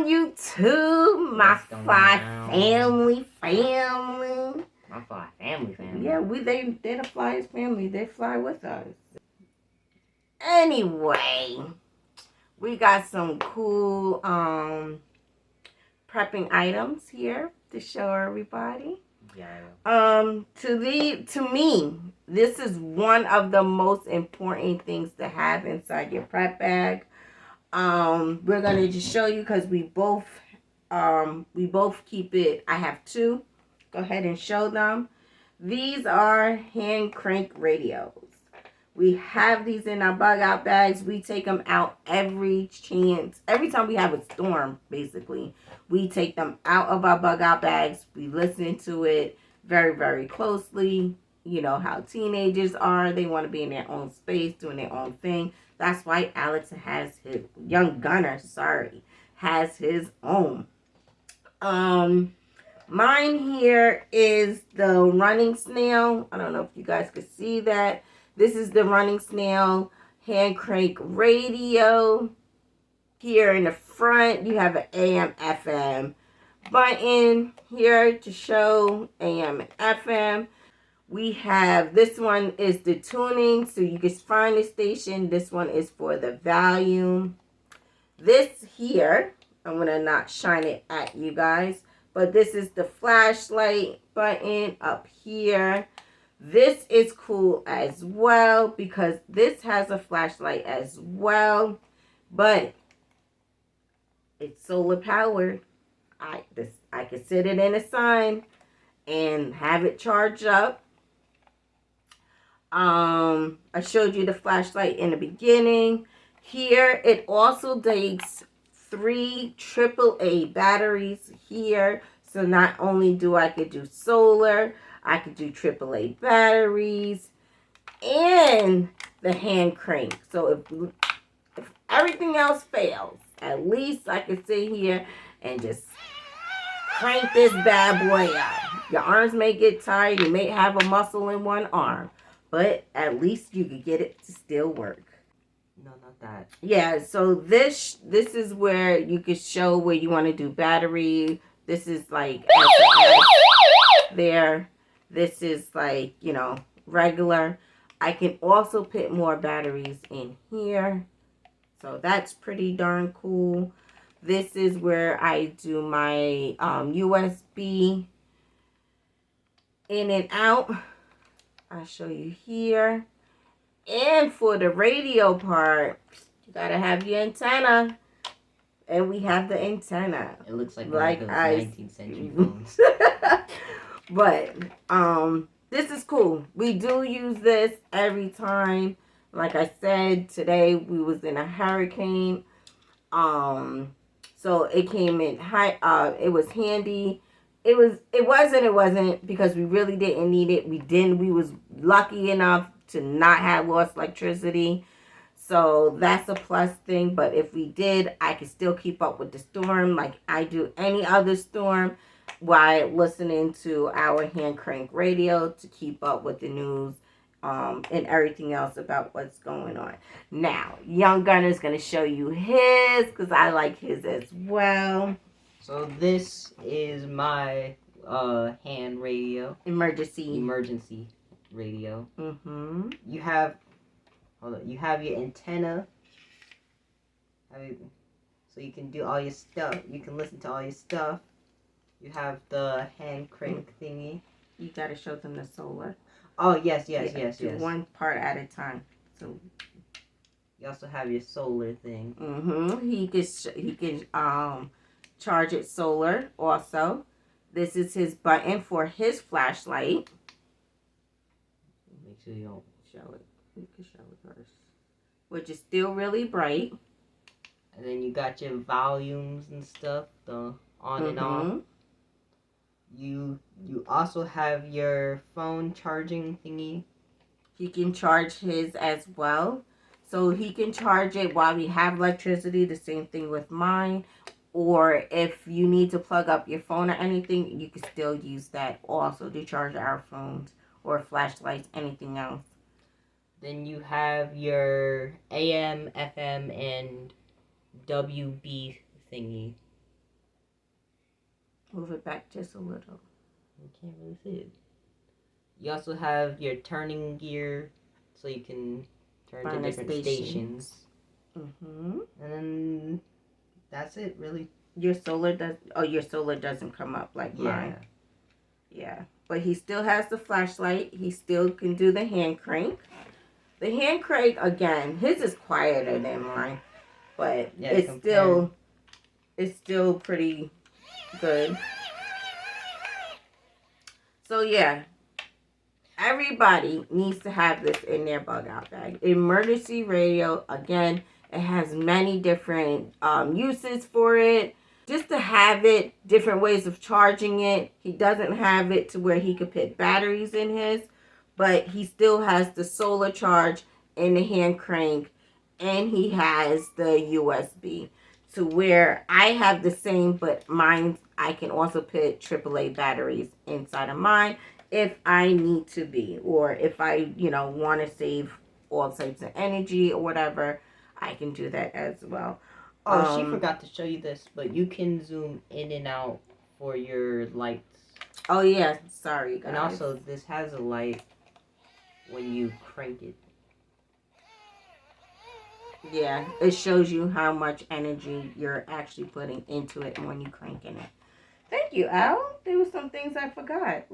YouTube, my What's going fly on? family. My fly family. Yeah, they're the flyest family. They fly with us. Anyway, we got some cool prepping items here to show everybody. Yeah. To me, this is one of the most important things to have inside your prep bag. We're gonna just show you because we both keep it. I have two. Go ahead and show them. These are hand crank radios. We have these in our bug out bags. We take them out every chance. Every time we have a storm, basically, we take them out of our bug out bags. We listen to it very, very closely. You know how teenagers are. They want to be in their own space, doing their own thing. That's why Alex has his, young gunner, has his own. Mine here is the running snail. I don't know if you guys could see that. This is the running snail hand crank radio. Here in the front, you have an AM FM button here to show AM and FM. We have, this one is the tuning, so you can find the station. This one is for the volume. This here, I'm going to not shine it at you guys, but this is the flashlight button up here. This is cool as well because this has a flashlight as well, but it's solar powered. I can sit it in the sun and have it charge up. I showed you the flashlight in the beginning. Here it also takes 3 AAA batteries here. So not only do I could do solar, I could do AAA batteries and the hand crank. So if everything else fails, at least I could sit here and just crank this bad boy out. Your arms may get tired. You may have a muscle in one arm, but at least you could get it to still work. No, not that. Yeah, so this is where you could show where you want to do battery. This is like there. This is like, you know, regular. I can also put more batteries in here. So that's pretty darn cool. This is where I do my USB in and out. I'll show you here. And for the radio part, you gotta have your antenna. And we have the antenna. It looks like one of those 19th century phones. But this is cool. We do use this every time. Like I said, today we was in a hurricane. So it came in high. It was handy. It wasn't because we really didn't need it. We was lucky enough to not have lost electricity. So that's a plus thing. But if we did, I could still keep up with the storm like I do any other storm while listening to our hand crank radio to keep up with the news and everything else about what's going on. Now, Young Gunner's going to show you his because I like his as well. So this is my hand radio. Emergency radio. Mm-hmm. You have your antenna. So you can do all your stuff. You can listen to all your stuff. You have the hand crank thingy. You got to show them the solar. Oh, yes. Do one part at a time. So you also have your solar thing. Mm-hmm. He can charge it solar also. This is his button for his flashlight. Make sure you don't show it. You can show it first. Which is still really bright. And then you got your volumes and stuff, the on and off. You also have your phone charging thingy. He can charge his as well. So he can charge it while we have electricity, the same thing with mine. Or if you need to plug up your phone or anything, you can still use that also to charge our phones or flashlights, anything else. Then you have your AM, FM, and WB thingy. Move it back just a little. You can't really see it. You also have your turning gear, so you can turn to different stations. Mm-hmm. And then that's it, really. Your solar doesn't come up like mine. Yeah. But he still has the flashlight. He still can do the hand crank. The hand crank, again, his is quieter than mine. But it's still pretty good. So yeah, everybody needs to have this in their bug out bag. Emergency radio, again, it has many different uses for it. Just to have it, different ways of charging it. He doesn't have it to where he could put batteries in his, but he still has the solar charge and the hand crank, and he has the USB. To where I have the same, but mine, I can also put AAA batteries inside of mine if I need to be, or if I, want to save all types of energy or whatever, I can do that as well. Oh, she forgot to show you this, but you can zoom in and out for your lights. Oh, yeah. Sorry, guys. And also, this has a light when you crank it. Yeah, it shows you how much energy you're actually putting into it when you're cranking it. Thank you, Al. There were some things I forgot.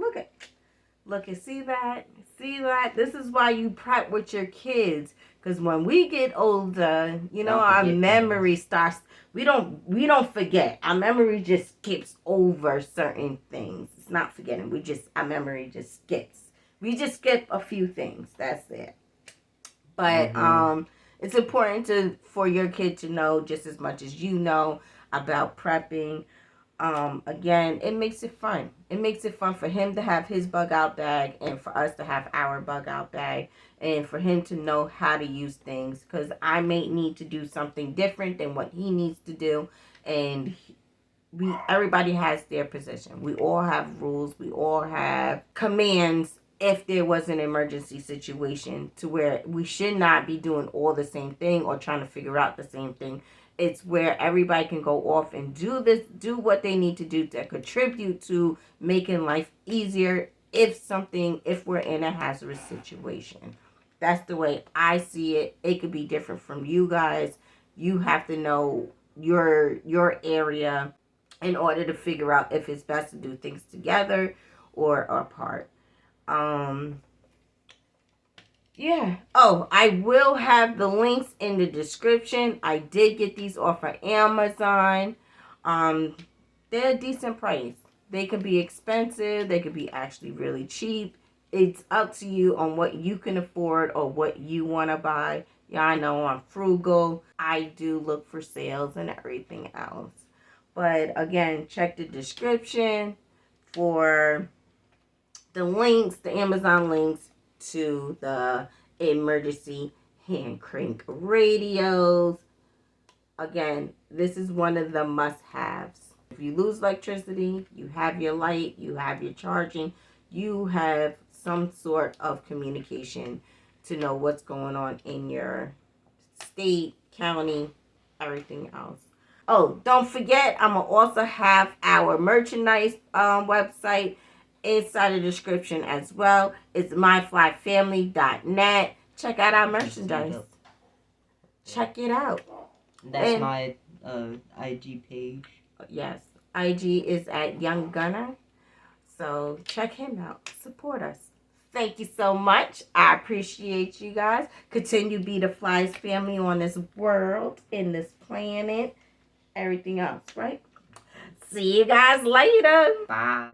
Look, see that? See that? This is why you prep with your kids. Because when we get older, our memory starts. We don't forget. Our memory just skips over certain things. It's not forgetting. Our memory just skips. We just skip a few things. That's it. But it's important for your kid to know just as much as you know about prepping. Again, it makes it fun. It makes it fun for him to have his bug out bag and for us to have our bug out bag, and for him to know how to use things, because I may need to do something different than what he needs to do, and everybody has their position. We all have rules. We all have commands if there was an emergency situation, to where we should not be doing all the same thing or trying to figure out the same thing. It's where everybody can go off and do what they need to do to contribute to making life easier if we're in a hazardous situation. That's the way I see it. It could be different from you guys. You have to know your area in order to figure out if it's best to do things together or apart. Yeah. Oh, I will have the links in the description. I did get these off of Amazon. They're a decent price. They could be expensive. They could be actually really cheap. It's up to you on what you can afford or what you want to buy. Yeah, I know I'm frugal. I do look for sales and everything else. But again, check the description for the links, the Amazon links to the emergency hand crank radios. Again, this is one of the must-haves. If you lose electricity, you have your light, you have your charging, you have some sort of communication to know what's going on in your state, county, everything else. Oh, don't forget, I'm going to also have our merchandise website inside the description as well. It's myflyfamily.net. Check out our merchandise. Check it out. That's my IG page. Yes, IG is at Young Gunner. So check him out. Support us. Thank you so much. I appreciate you guys. Continue to be the Flies family on this world, in this planet, everything else, right? See you guys later. Bye.